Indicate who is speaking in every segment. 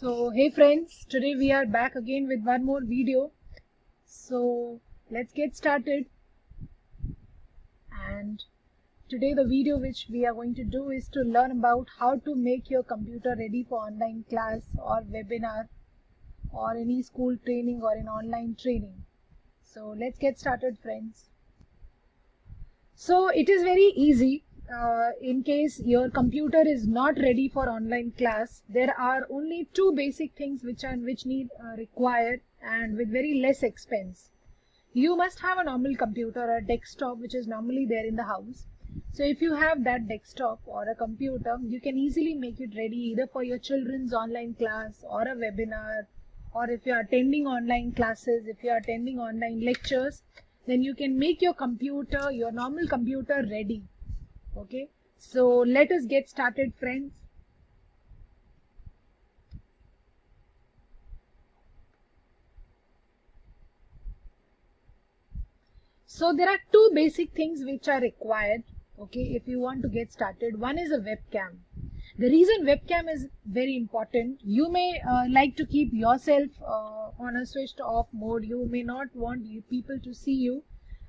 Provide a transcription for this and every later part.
Speaker 1: So hey friends, today we are back again with one more video. So let's get started. And today the video which we are going to do is to learn about how to make your computer ready for online class or webinar or any school training or an online training. So let's get started, friends. So it is very easy. In case your computer is not ready for online class, there are only two basic things which need required and with very less expense. You must have a normal computer or a desktop which is normally there in the house. So if you have that desktop or a computer, you can easily make it ready either for your children's online class or a webinar, or if you are attending online classes, if you are attending online lectures, then you can make your computer, your normal computer, ready. Okay, so let us get started, friends. So there are two basic things which are required, okay, if you want to get started. One is a webcam. The reason webcam is very important, you may like to keep yourself on a switched off mode. You may not want people to see you,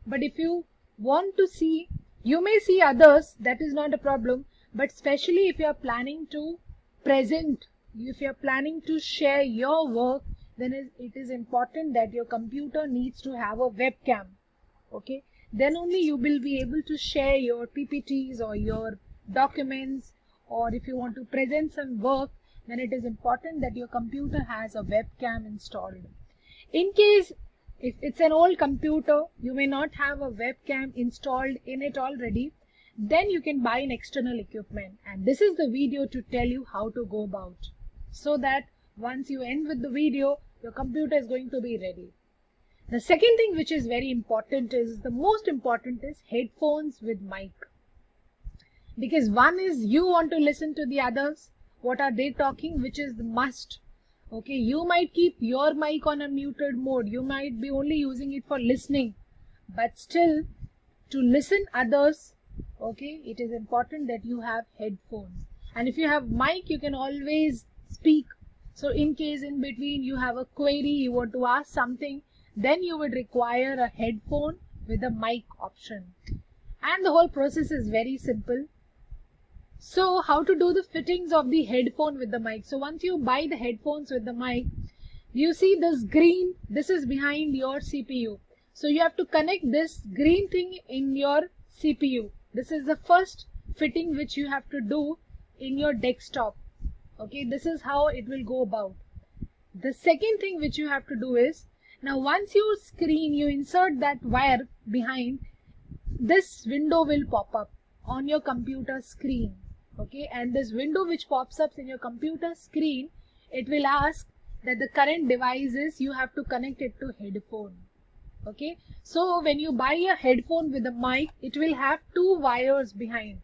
Speaker 1: but if you want to see, you may see others, that is not a problem. But especially if you are planning to present, if you are planning to share your work, then it is important that your computer needs to have a webcam. Okay, then only you will be able to share your PPTs or your documents, or if you want to present some work, then it is important that your computer has a webcam installed. In case if it's an old computer, you may not have a webcam installed in it already, then you can buy an external equipment, and this is the video to tell you how to go about, so that once you end with the video, your computer is going to be ready. The second thing which is very important is, the most important is headphones with mic. Because one is you want to listen to the others, what are they talking, which is the must. Okay, you might keep your mic on a muted mode, you might be only using it for listening, but still to listen others, okay, it is important that you have headphones. And if you have mic, you can always speak. So in case in between you have a query, you want to ask something, then you would require a headphone with a mic option. And the whole process is very simple. So how to do the fittings of the headphone with the mic? So once you buy the headphones with the mic, you see this green, this is behind your CPU. So you have to connect this green thing in your CPU. This is the first fitting which you have to do in your desktop. Okay, this is how it will go about. The second thing which you have to do is, now once you insert that wire behind, this window will pop up on your computer screen. Okay, and this window which pops up in your computer screen, it will ask that the current devices you have to connect it to headphone. Okay, so when you buy a headphone with a mic, it will have two wires behind.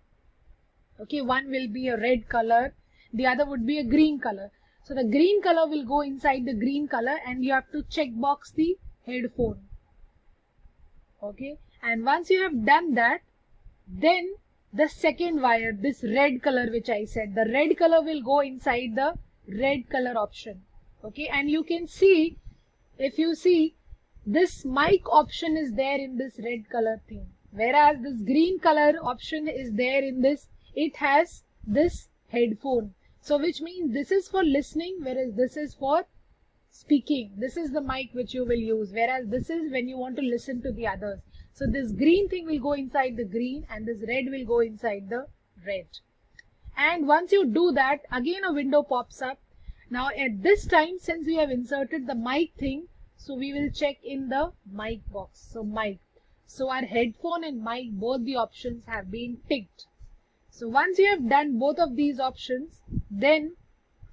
Speaker 1: Okay, one will be a red color, the other would be a green color. So the green color will go inside the green color, and you have to check box the headphone. Okay, and once you have done that, then the second wire, this red color which I said, the red color will go inside the red color option. Okay, and you can see, if you see, this mic option is there in this red color thing, whereas this green color option is there in this, it has this headphone. So which means this is for listening, whereas this is for speaking. This is the mic which you will use, whereas this is when you want to listen to the others. So this green thing will go inside the green, and this red will go inside the red. And once you do that, again a window pops up. Now at this time, since we have inserted the mic thing, so we will check in the mic box. So mic. So our headphone and mic, both the options have been ticked. So once you have done both of these options, then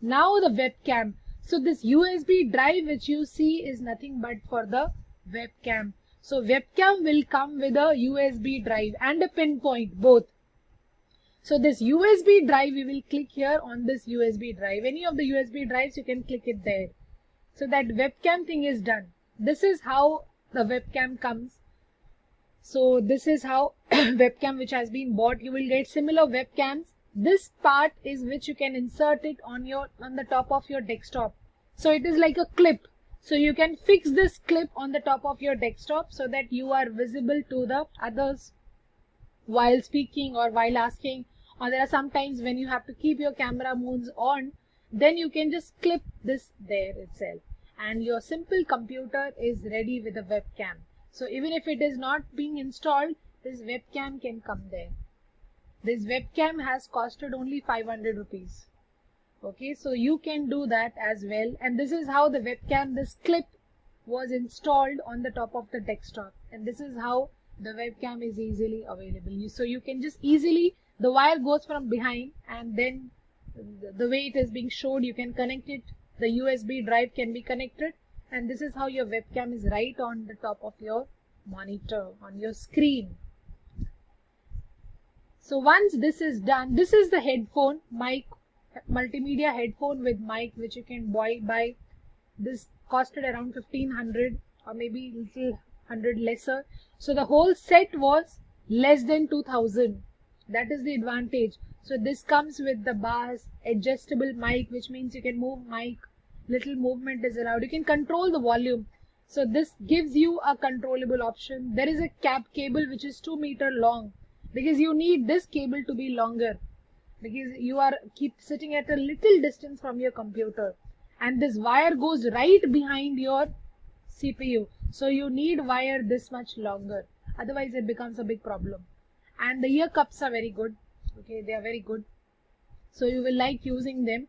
Speaker 1: now the webcam. So this USB drive which you see is nothing but for the webcam. So webcam will come with a USB drive and a pinpoint, both. So this USB drive, we will click here on this USB drive. Any of the USB drives, you can click it there. So that webcam thing is done. This is how the webcam comes. So this is how webcam which has been bought. You will get similar webcams this part is which you can insert it on the top of your desktop. So it is like a clip. So you can fix this clip on the top of your desktop so that you are visible to the others while speaking or while asking. Or there are some times when you have to keep your camera modes on, then you can just clip this there itself, and your simple computer is ready with a webcam. So even if it is not being installed, this webcam can come there. This webcam has costed only 500 rupees. Okay, so you can do that as well. And this is how the webcam, this clip was installed on the top of the desktop, and this is how the webcam is easily available. So you can just easily, the wire goes from behind, and then the way it is being showed, you can connect it, the USB drive can be connected, and this is how your webcam is right on the top of your monitor, on your screen. So once this is done, this is the headphone mic, multimedia headphone with mic, which you can buy. This costed around 1500 or maybe little 100 lesser. So the whole set was less than 2000. That is the advantage. So this comes with the bars, adjustable mic, which means you can move mic, little movement is allowed. You can control the volume. So this gives you a controllable option. There is a cable which is 2 meter long, because you need this cable to be longer, because you are keep sitting at a little distance from your computer, and this wire goes right behind your CPU. So you need wire this much longer, otherwise it becomes a big problem. And the ear cups are very good. Okay, they are very good, so you will like using them.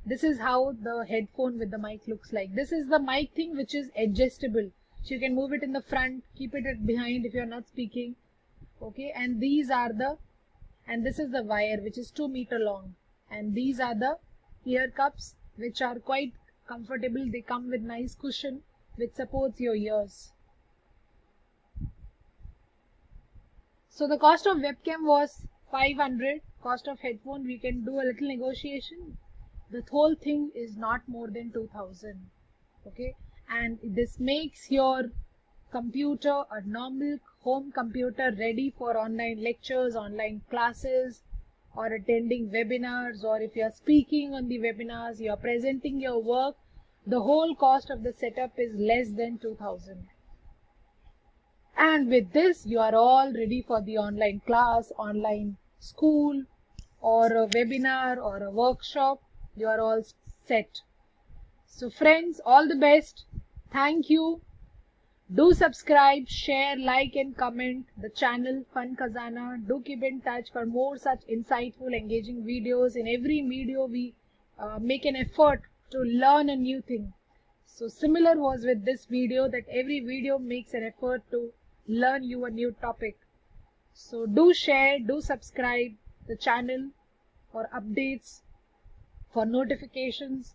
Speaker 1: This is how the headphone with the mic looks like. This is the mic thing which is adjustable, so you can move it in the front, keep it at behind if you are not speaking. Okay, and these are the, and this is the wire which is 2 meter long, and these are the ear cups which are quite comfortable. They come with nice cushion which supports your ears. So the cost of webcam was 500. Cost of headphone, we can do a little negotiation. The whole thing is not more than 2000. Okay, and this makes your computer a normal home computer ready for online lectures, online classes, or attending webinars, or if you are speaking on the webinars, you are presenting your work. The whole cost of the setup is less than 2000. And with this, you are all ready for the online class, online school, or a webinar or a workshop. You are all set. So friends, all the best. Thank you. Do subscribe, share, like and comment the channel Fun Khazana. Do keep in touch for more such insightful, engaging videos. In every video, we make an effort to learn a new thing. So similar was with this video, that every video makes an effort to learn you a new topic. So do share, do subscribe the channel for updates, for notifications.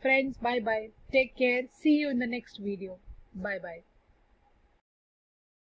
Speaker 1: Friends, bye bye. Take care. See you in the next video. Bye bye.